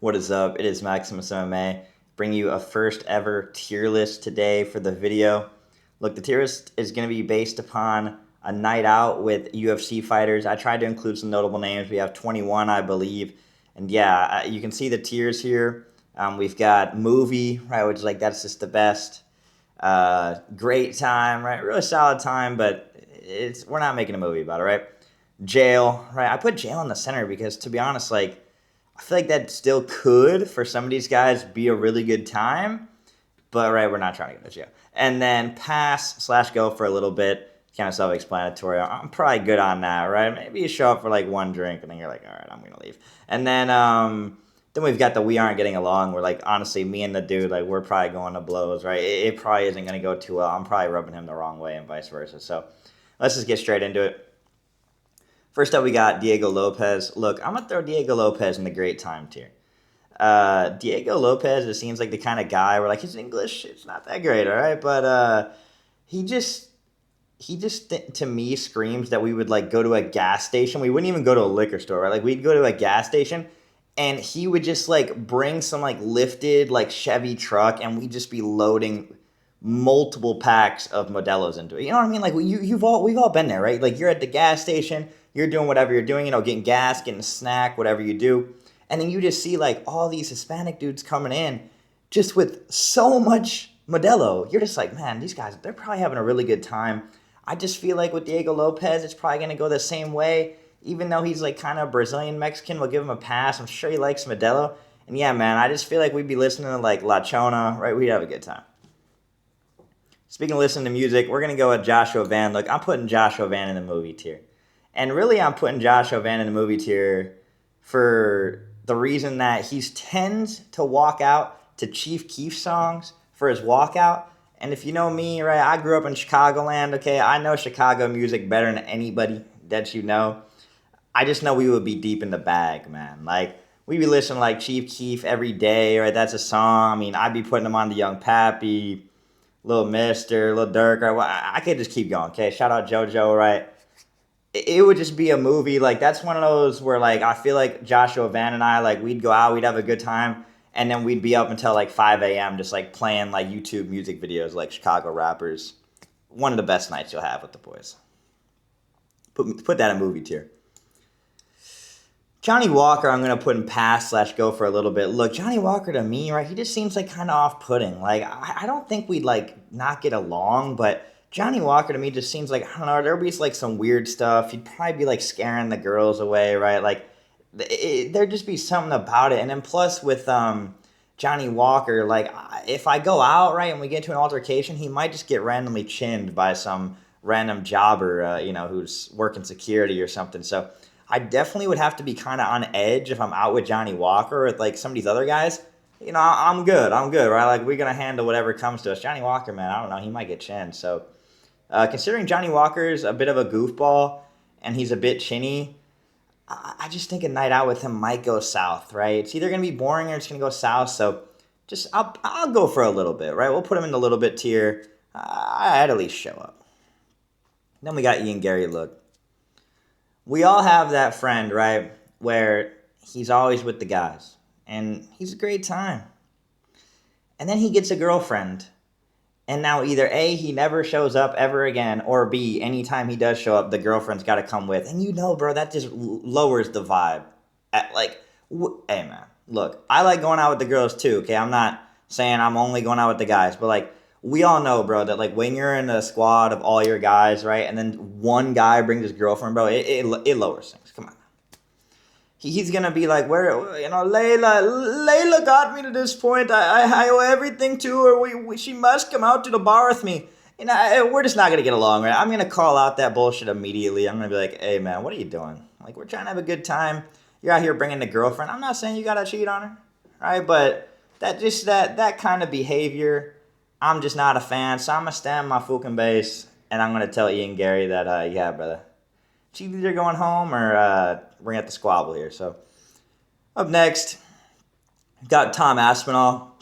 What is up? It is Maximus MMA. Bring you a first ever tier list today for the video. Look, the tier list is going to be based upon a night out with UFC fighters. I tried to include some notable names. We have 21, I believe. And yeah, you can see the tiers here. We've got movie, right, which is like that's just the best. Great time, right? Really solid time, but we're not making a movie about it, right? Jail, right? I put jail in the center because, to be honest, like I feel like that still could, for some of these guys, be a really good time. But, right, we're not trying to go to jail. And then pass/go for a little bit. Kind of self-explanatory. I'm probably good on that, right? Maybe you show up for like one drink and then you're like, all right, I'm going to leave. And then we've got the we aren't getting along. We're like, honestly, me and the dude, like, we're probably going to blows, right? It probably isn't going to go too well. I'm probably rubbing him the wrong way and vice versa. So let's just get straight into it. First up, we got Diego Lopez. Look, I'm going to throw Diego Lopez in the great time tier. Diego Lopez, it seems like the kind of guy where, like, his English, it's not that great, all right? But he just, to me, screams that we would, like, go to a gas station. We wouldn't even go to a liquor store, right? Like, we'd go to a gas station, and he would just, like, bring some, like, lifted, like, Chevy truck, and we'd just be loading multiple packs of Modelo's into it. You know what I mean? Like we've all been there, right? Like you're at the gas station, you're doing whatever you're doing, getting gas, getting a snack, whatever you do, and then you just see like all these Hispanic dudes coming in, just with so much Modelo. You're just like, man, these guys, they're probably having a really good time. I just feel like with Diego Lopez, it's probably gonna go the same way. Even though he's like kind of Brazilian Mexican, we'll give him a pass. I'm sure he likes Modelo. And yeah, man, I just feel like we'd be listening to like La Chona, right? We'd have a good time. Speaking of listening to music, we're going to go with Joshua Van. Look, I'm putting Joshua Van in the movie tier. And really, I'm putting Joshua Van in the movie tier for the reason that he tends to walk out to Chief Keef songs for his walkout. And if you know me, right, I grew up in Chicagoland, okay? I know Chicago music better than anybody that you know. I just know we would be deep in the bag, man. Like, we'd be listening to, like, Chief Keef every day, right? That's a song. I mean, I'd be putting them on the Young Pappy, Little Mister, Little Dirk, or I could just keep going. Okay, shout out JoJo, right? It would just be a movie. Like that's one of those where like I feel like Joshua Van and I like we'd go out, we'd have a good time, and then we'd be up until like 5 a.m. just like playing like YouTube music videos like Chicago rappers. One of the best nights you'll have with the boys. Put that in movie tier. Johnny Walker, I'm going to put in pass/go for a little bit. Look, Johnny Walker to me, right, he just seems like kind of off-putting. Like, I don't think we'd, like, not get along, but Johnny Walker to me just seems like, I don't know, there'd be, like, some weird stuff. He'd probably be, like, scaring the girls away, right? Like, there'd just be something about it. And then plus with Johnny Walker, like, if I go out, right, and we get into an altercation, he might just get randomly chinned by some random jobber, who's working security or something. So I definitely would have to be kind of on edge if I'm out with Johnny Walker or with like some of these other guys. I'm good. I'm good, right? Like we're gonna handle whatever comes to us. Johnny Walker, man, I don't know. He might get chinned. So, considering Johnny Walker's a bit of a goofball and he's a bit chinny, I just think a night out with him might go south, right? It's either gonna be boring or it's gonna go south. So, just I'll go for a little bit, right? We'll put him in the little bit tier. I'd at least show up. Then we got Ian Gary. Look, we all have that friend, right, where he's always with the guys, and he's a great time. And then he gets a girlfriend, and now either A, he never shows up ever again, or B, anytime he does show up, the girlfriend's got to come with. And bro, that just lowers the vibe. Hey, man, look, I like going out with the girls too, okay? I'm not saying I'm only going out with the guys, but like, we all know, bro, that like when you're in a squad of all your guys, right, and then one guy brings his girlfriend, bro, it lowers things. Come on. He's gonna be like, Layla got me to this point. I owe everything to her. She must come out to the bar with me. We're just not gonna get along, right? I'm gonna call out that bullshit immediately. I'm gonna be like, hey, man, what are you doing? Like, we're trying to have a good time. You're out here bringing the girlfriend. I'm not saying you gotta cheat on her, right? But that kind of behavior, I'm just not a fan. So I'm gonna stand my fucking base, and I'm gonna tell Ian Gary that, yeah, brother, she's either going home or we're gonna have to squabble here. So up next, got Tom Aspinall.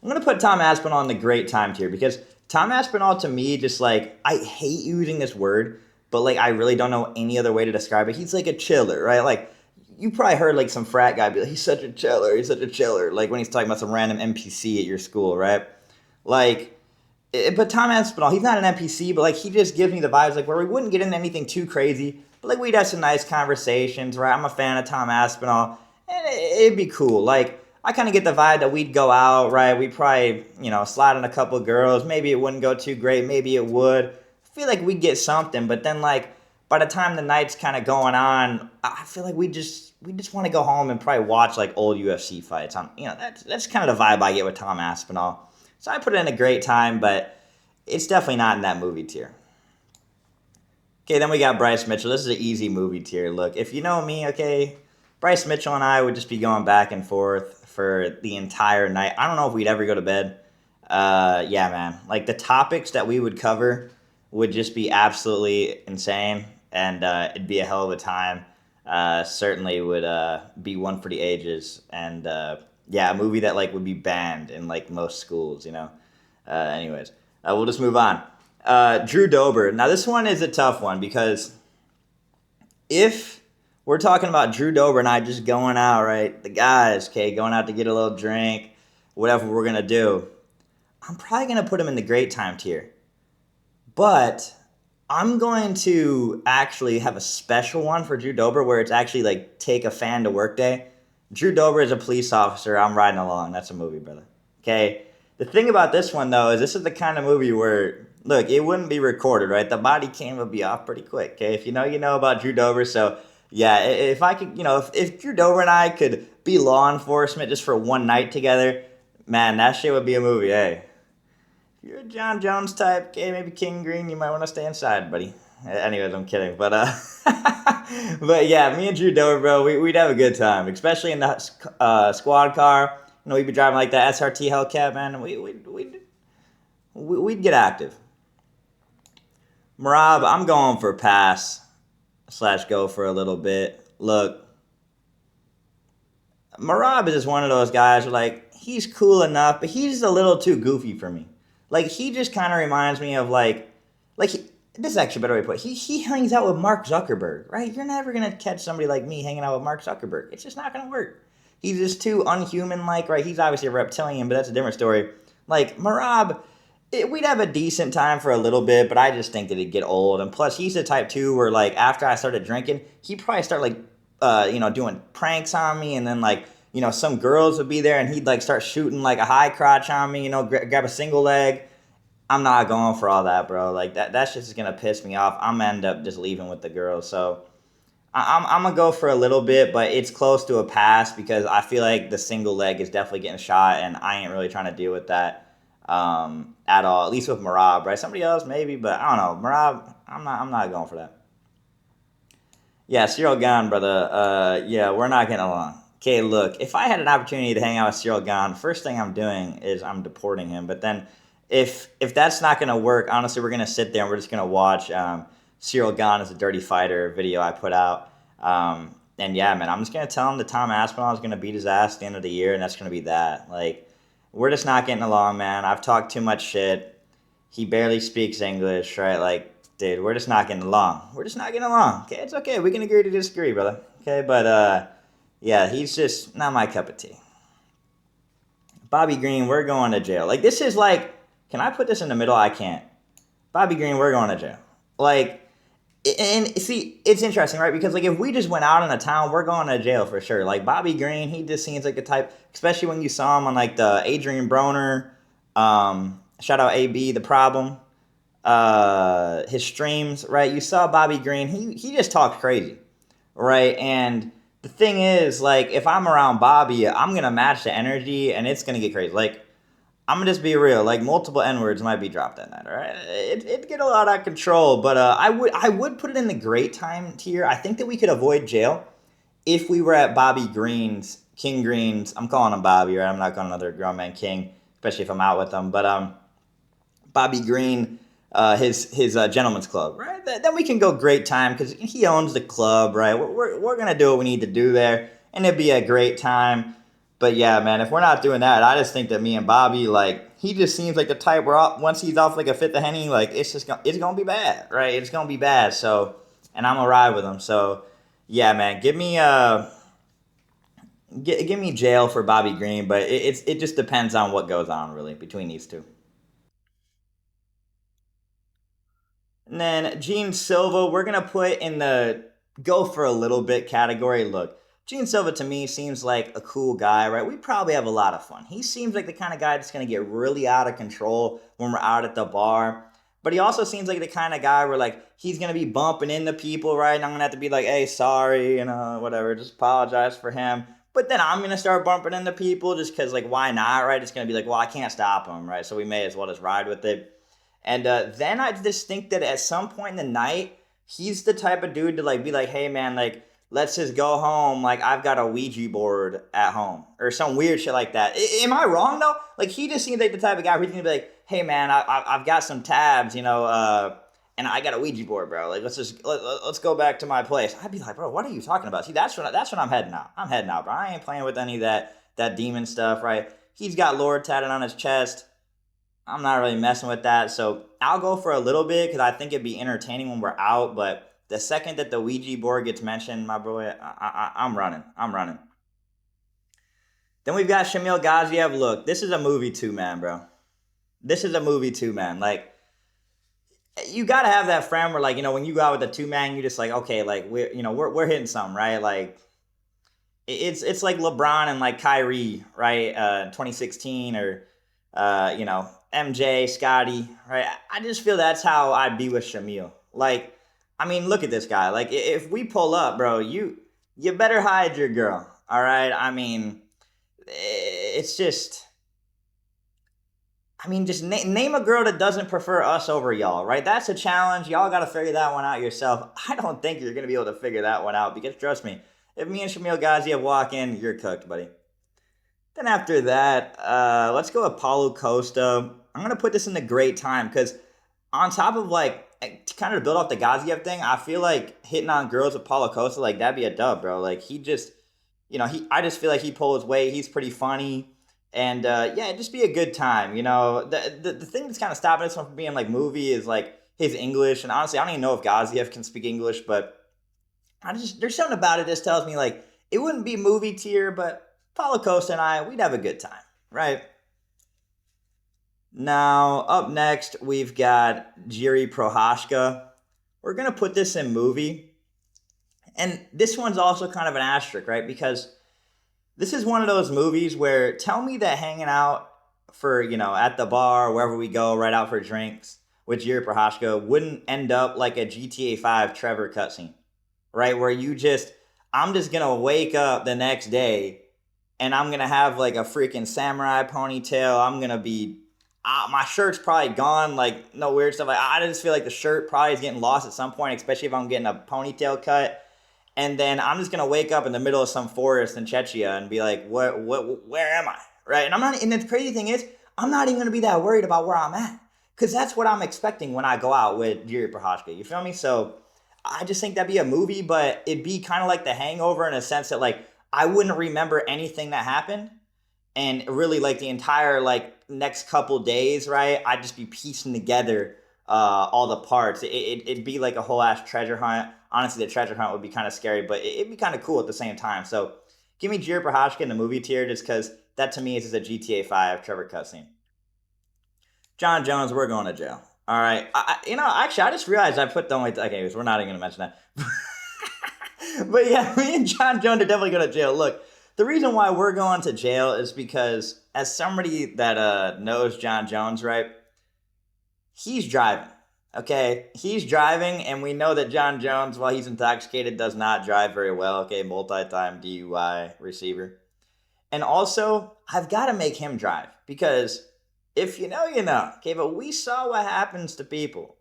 I'm gonna put Tom Aspinall in the great time tier because Tom Aspinall to me just like I hate using this word, but like I really don't know any other way to describe it. He's like a chiller, right? Like you probably heard like some frat guy be like, he's such a chiller, he's such a chiller. Like when he's talking about some random NPC at your school, right? Like, but Tom Aspinall, he's not an NPC, but like he just gives me the vibes like where we wouldn't get into anything too crazy, but like we'd have some nice conversations, right? I'm a fan of Tom Aspinall, and it'd be cool. Like I kind of get the vibe that we'd go out, right? We'd probably, slide on a couple of girls. Maybe it wouldn't go too great, maybe it would. I feel like we'd get something, but then like by the time the night's kind of going on, I feel like we just want to go home and probably watch like old UFC fights. That's kind of the vibe I get with Tom Aspinall. So I put it in a great time, but it's definitely not in that movie tier. Okay, then we got Bryce Mitchell. This is an easy movie tier. Look, if you know me, okay, Bryce Mitchell and I would just be going back and forth for the entire night. I don't know if we'd ever go to bed. Yeah, man. Like the topics that we would cover would just be absolutely insane, and it'd be a hell of a time. Certainly would be one for the ages, and yeah, a movie that like would be banned in like most schools. Anyways, we'll just move on. Drew Dober. Now this one is a tough one because if we're talking about Drew Dober and I just going out, right? The guys, okay, going out to get a little drink, whatever we're gonna do. I'm probably gonna put him in the great time tier, but I'm going to actually have a special one for Drew Dober where it's actually like take a fan to work day. Drew Dober is a police officer. I'm riding along. That's a movie, brother. Okay. The thing about this one though is this is the kind of movie where look, it wouldn't be recorded, right? The body cam would be off pretty quick. Okay. If you know about Drew Dober. So yeah, if I could, if Drew Dober and I could be law enforcement just for one night together, man, that shit would be a movie. Hey. If you're a John Jones type, okay, maybe King Green, you might want to stay inside, buddy. Anyways, I'm kidding, but but yeah, me and Drew Dober, bro, we'd have a good time, especially in the squad car. We'd be driving like that SRT Hellcat, man. And we'd get active. Marab, I'm going for pass/go for a little bit. Look, Marab is just one of those guys where like he's cool enough, but he's a little too goofy for me. Like he just kind of reminds me of this is actually a better way to put it. He hangs out with Mark Zuckerberg, right? You're never gonna catch somebody like me hanging out with Mark Zuckerberg. It's just not gonna work. He's just too unhuman-like, right? He's obviously a reptilian, but that's a different story. Like Marab, we'd have a decent time for a little bit, but I just think that it'd get old. And plus, he's the type too where like after I started drinking, he'd probably start doing pranks on me, and then like. Some girls would be there and he'd like start shooting like a high crotch on me, grab a single leg. I'm not going for all that, bro. Like that's just gonna piss me off. I'm gonna end up just leaving with the girls. So I'm gonna go for a little bit, but it's close to a pass because I feel like the single leg is definitely getting shot and I ain't really trying to deal with that at all. At least with Marab, right? Somebody else maybe, but I don't know. Marab, I'm not going for that. Yeah, Cyril Gahn, brother. Yeah, we're not getting along. Okay, look, if I had an opportunity to hang out with Cyril Gahn, first thing I'm doing is I'm deporting him. But then if that's not going to work, honestly, we're going to sit there and we're just going to watch Cyril Gahn is a Dirty Fighter video I put out. And yeah, man, I'm just going to tell him that Tom Aspinall is going to beat his ass at the end of the year, and that's going to be that. Like, we're just not getting along, man. I've talked too much shit. He barely speaks English, right? Like, dude, we're just not getting along. We're just not getting along. Okay, it's okay. We can agree to disagree, brother. Okay, but yeah, he's just not my cup of tea. Bobby Green, we're going to jail. Like, this is like, can I put this in the middle? I can't. Bobby Green, we're going to jail. Like, and see, it's interesting, right? Because, like, if we just went out in the town, we're going to jail for sure. Like, Bobby Green, he just seems like the type, especially when you saw him on, like, the Adrian Broner, shout out AB, The Problem, his streams, right? You saw Bobby Green, he just talks crazy, right? And the thing is, like, if I'm around Bobby, I'm going to match the energy, and it's going to get crazy. Like, I'm going to just be real. Like, multiple N-words might be dropped that night, all right? It'd get a lot out of control, but I would put it in the great time tier. I think that we could avoid jail if we were at Bobby Green's, King Green's. I'm calling him Bobby, right? I'm not calling another grown man King, especially if I'm out with him. But Bobby Green, his gentleman's club, right? Then we can go great time because he owns the club, right? We're gonna do what we need to do there, and it'd be a great time. But yeah, man, if we're not doing that, I just think that me and Bobby, like, he just seems like the type where once he's off like a fifth of Henny, like it's gonna be bad, right? It's gonna be bad. So, and I'm gonna ride with him. So, yeah, man, give me Give me jail for Bobby Green, but it just depends on what goes on really between these two. And then Gene Silva, we're gonna put in the go for a little bit category. Look, Gene Silva to me seems like a cool guy, right? We probably have a lot of fun. He seems like the kind of guy that's gonna get really out of control when we're out at the bar. But he also seems like the kind of guy where like he's gonna be bumping into people, right? And I'm gonna have to be like, hey, sorry, whatever, just apologize for him. But then I'm gonna start bumping into people just because, like, why not, right? It's gonna be like, well, I can't stop him, right? So we may as well just ride with it. And then I just think that at some point in the night, he's the type of dude to like be like, hey man, like let's just go home. Like I've got a Ouija board at home or some weird shit like that. Am I wrong though? Like he just seems like the type of guy who's gonna be like, hey man, I've got some tabs, and I got a Ouija board, bro. Like let's go back to my place. I'd be like, bro, what are you talking about? See, that's when I'm heading out. I'm heading out, bro. I ain't playing with any of that demon stuff, right? He's got Lord tatted on his chest. I'm not really messing with that. So I'll go for a little bit because I think it'd be entertaining when we're out. But the second that the Ouija board gets mentioned, my boy, I'm running. I'm running. Then we've got Shamil Gaziev. Look, this is a movie too, man, bro. This is a movie too, man. Like, you gotta have that friend where, like, when you go out with a two man, you just like, okay, like we're hitting something, right? Like, it's like LeBron and like Kyrie, right? 2016 or MJ, Scotty, right? I just feel that's how I'd be with Shamil. Like, I mean, look at this guy. Like, if we pull up, bro, you better hide your girl. All right. I mean, it's just. I mean, just name a girl that doesn't prefer us over y'all, right? That's a challenge. Y'all got to figure that one out yourself. I don't think you're going to be able to figure that one out because trust me, if me and Shamil Gaziev walk in, you're cooked, buddy. Then after that, let's go with Paulo Costa. I'm going to put this in the great time because on top of like, to kind of build off the Gaziev thing, I feel like hitting on girls with Paulo Costa, like that'd be a dub, bro. Like he just, I just feel like he pulls weight. He's pretty funny. And yeah, it'd just be a good time. The thing that's kind of stopping us from being like movie is like his English. And honestly, I don't even know if Gaziev can speak English, but there's something about it that tells me like it wouldn't be movie tier, but Paulo Costa and we'd have a good time, right? Now, up next, we've got Jiri Prohaska. We're going to put this in movie. And this one's also kind of an asterisk, right? Because this is one of those movies where tell me that hanging out for, at the bar, wherever we go, right out for drinks with Jiri Prohaska wouldn't end up like a GTA 5 Trevor cutscene, right? Where I'm just going to wake up the next day and I'm going to have like a freaking samurai ponytail. I'm going to be, my shirt's probably gone, like no weird stuff. Like, I just feel like the shirt probably is getting lost at some point, especially if I'm getting a ponytail cut. And then I'm just gonna wake up in the middle of some forest in Czechia and be like, where am I? Right? And the crazy thing is, I'm not even gonna be that worried about where I'm at. Cause that's what I'm expecting when I go out with Jiri Prohaska. You feel me? So I just think that'd be a movie, but it'd be kind of like The Hangover in a sense that like I wouldn't remember anything that happened. And really like the entire like next couple days, right? I'd just be piecing together all the parts. It'd be like a whole ass treasure hunt. Honestly, the treasure hunt would be kind of scary, but it'd be kind of cool at the same time. So give me Jiri Prohaska in the movie tier just because that to me is just a GTA 5 Trevor cutscene. John Jones, we're going to jail. All right. Actually, I just realized I put the only. Okay, we're not even going to mention that. But yeah, me and John Jones are definitely going to jail. Look, the reason why we're going to jail is because as somebody that knows John Jones, right? He's driving. Okay, he's driving, and we know that John Jones, while he's intoxicated, does not drive very well. Okay, multi-time DUI receiver. And also, I've got to make him drive because if you know, you know. Okay, but we saw what happens to people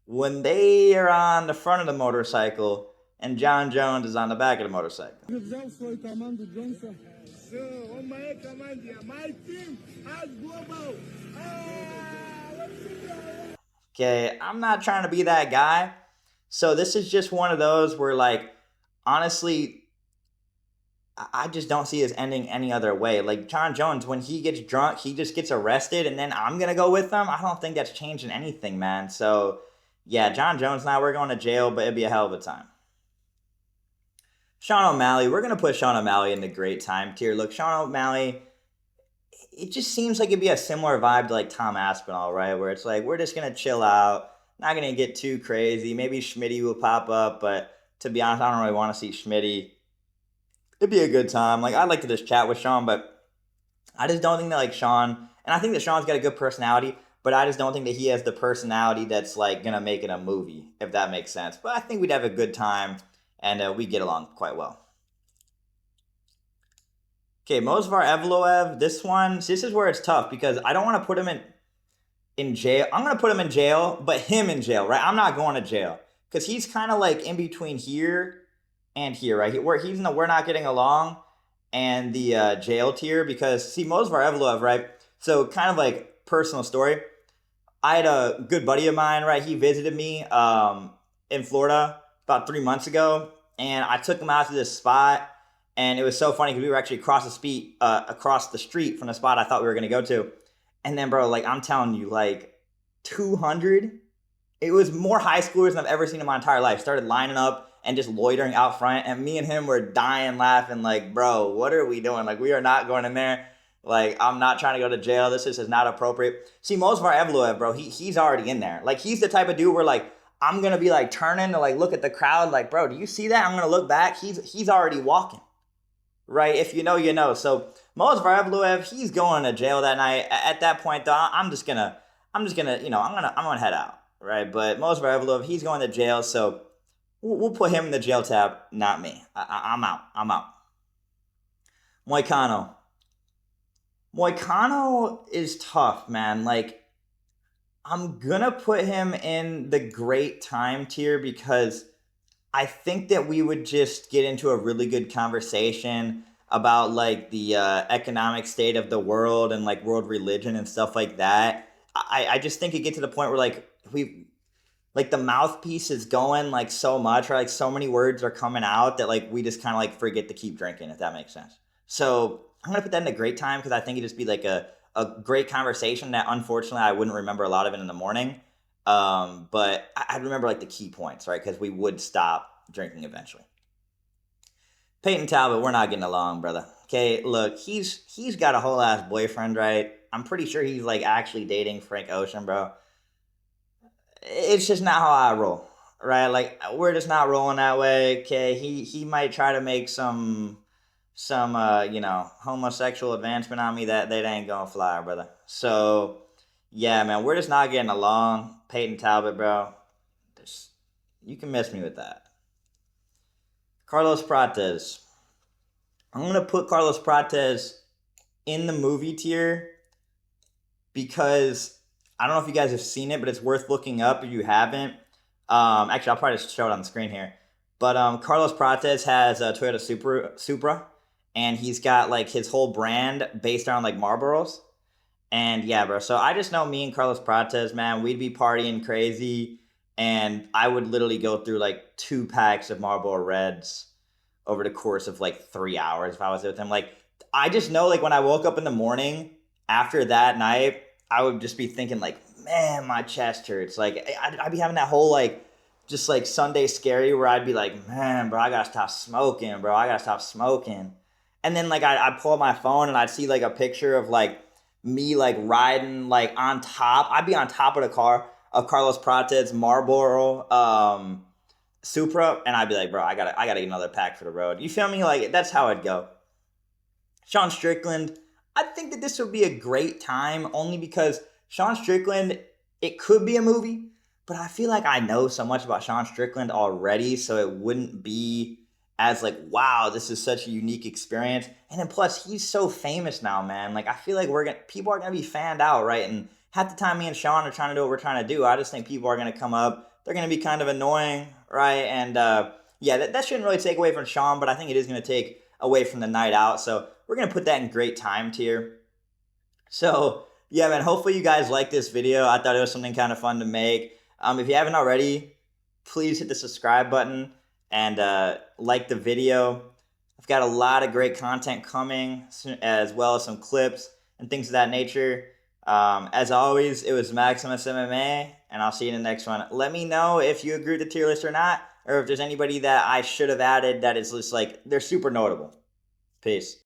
when they are on the front of the motorcycle and John Jones is on the back of the motorcycle. Okay, I'm not trying to be that guy. So this is just one of those where, like, honestly, I just don't see this ending any other way. Like, John Jones, when he gets drunk, he just gets arrested, and then I'm going to go with him. I don't think that's changing anything, man. So, yeah, John Jones, now we're going to jail, but it'd be a hell of a time. Sean O'Malley, we're gonna put Sean O'Malley in the great time tier. Look, Sean O'Malley, it just seems like it'd be a similar vibe to like Tom Aspinall, right? Where it's like we're just gonna chill out, not gonna get too crazy. Maybe Schmitty will pop up, but to be honest, I don't really want to see Schmitty. It'd be a good time. Like I'd like to just chat with Sean, but I just don't think that like Sean, and I think that Sean's got a good personality, but I just don't think that he has the personality that's like gonna make it a movie, if that makes sense. But I think we'd have a good time, and we get along quite well. Okay, Mosvar Evloev. This is where it's tough because I don't want to put him in jail. I'm gonna put him in jail, but him in jail, right? I'm not going to jail because he's kind of like in between here and here, right? Where he's in the we're not getting along and the jail tier because see Mosvar Evloev, right? So kind of like personal story. I had a good buddy of mine, right? He visited me in Florida about 3 months ago, and I took him out to this spot, and it was so funny because we were actually across the street from the spot I thought we were gonna go to, and then, bro, like I'm telling you, like 200. It was more high schoolers than I've ever seen in my entire life. Started lining up and just loitering out front, and me and him were dying laughing. Like, bro, what are we doing? Like, we are not going in there. Like, I'm not trying to go to jail. This is not appropriate. See, Mosvar Evloev, bro, he's already in there. Like, he's the type of dude where like I'm gonna be like turning to like look at the crowd. Like, bro, do you see that? I'm gonna look back. He's already walking, right? If you know, you know. So Mosvar Evloev, he's going to jail that night. At that point, though, I'm just gonna, I'm gonna head out, right? But Mosvar Evloev, he's going to jail, so we'll put him in the jail tab, not me. I'm out. I'm out. Moicano. Moicano is tough, man. Like, I'm gonna put him in the great time tier because I think that we would just get into a really good conversation about like the economic state of the world and like world religion and stuff like that. I just think it get to the point where like we like the mouthpiece is going like so much or like so many words are coming out that like we just kind of like forget to keep drinking, if that makes sense. So I'm gonna put that in a great time because I think it'd just be like a great conversation that unfortunately I wouldn't remember a lot of it in the morning. But I'd remember like the key points, right? Because we would stop drinking eventually. Peyton Talbot, we're not getting along, brother. Okay, look, he's got a whole ass boyfriend, right? I'm pretty sure he's like actually dating Frank Ocean, bro. It's just not how I roll, right? Like we're just not rolling that way. Okay, he might try to make some homosexual advancement on me that ain't gonna fly, brother. So yeah, man, we're just not getting along. Peyton Talbot, bro. There's, you can miss me with that. Carlos Prates. I'm gonna put Carlos Prates in the movie tier because I don't know if you guys have seen it, but it's worth looking up if you haven't. Actually, I'll probably just show it on the screen here. But Carlos Prates has a Toyota Supra, and he's got like his whole brand based on like Marlboros. And yeah, bro. So I just know me and Carlos Prates, man, we'd be partying crazy, and I would literally go through like 2 packs of Marlboro Reds over the course of like 3 hours if I was with him. Like I just know like when I woke up in the morning after that night, I would just be thinking like, man, my chest hurts. Like I'd be having that whole like just like Sunday scary where I'd be like, man, bro, I gotta stop smoking, bro. I gotta stop smoking. And then like I'd pull up my phone and I'd see like a picture of like me like riding like on top. I'd be on top of the car of Carlos Prates Marlboro Supra, and I'd be like, bro, I gotta get another pack for the road. You feel me? Like that's how I'd go. Sean Strickland, I think that this would be a great time only because Sean Strickland, it could be a movie, but I feel like I know so much about Sean Strickland already, so it wouldn't be as like, wow, this is such a unique experience. And then plus, he's so famous now, man. Like I feel like people are gonna be fanned out, right? And half the time, me and Sean are trying to do what we're trying to do. I just think people are gonna come up. They're gonna be kind of annoying, right? And yeah, that shouldn't really take away from Sean, but I think it is gonna take away from the night out. So we're gonna put that in great time tier. So yeah, man, hopefully you guys like this video. I thought it was something kind of fun to make. If you haven't already, please hit the subscribe button and like the video. I've got a lot of great content coming, as well as some clips and things of that nature. As always, it was Maximus MMA, and I'll see you in the next one. Let me know if you agree with the tier list or not, or if there's anybody that I should have added that is just like they're super notable. Peace.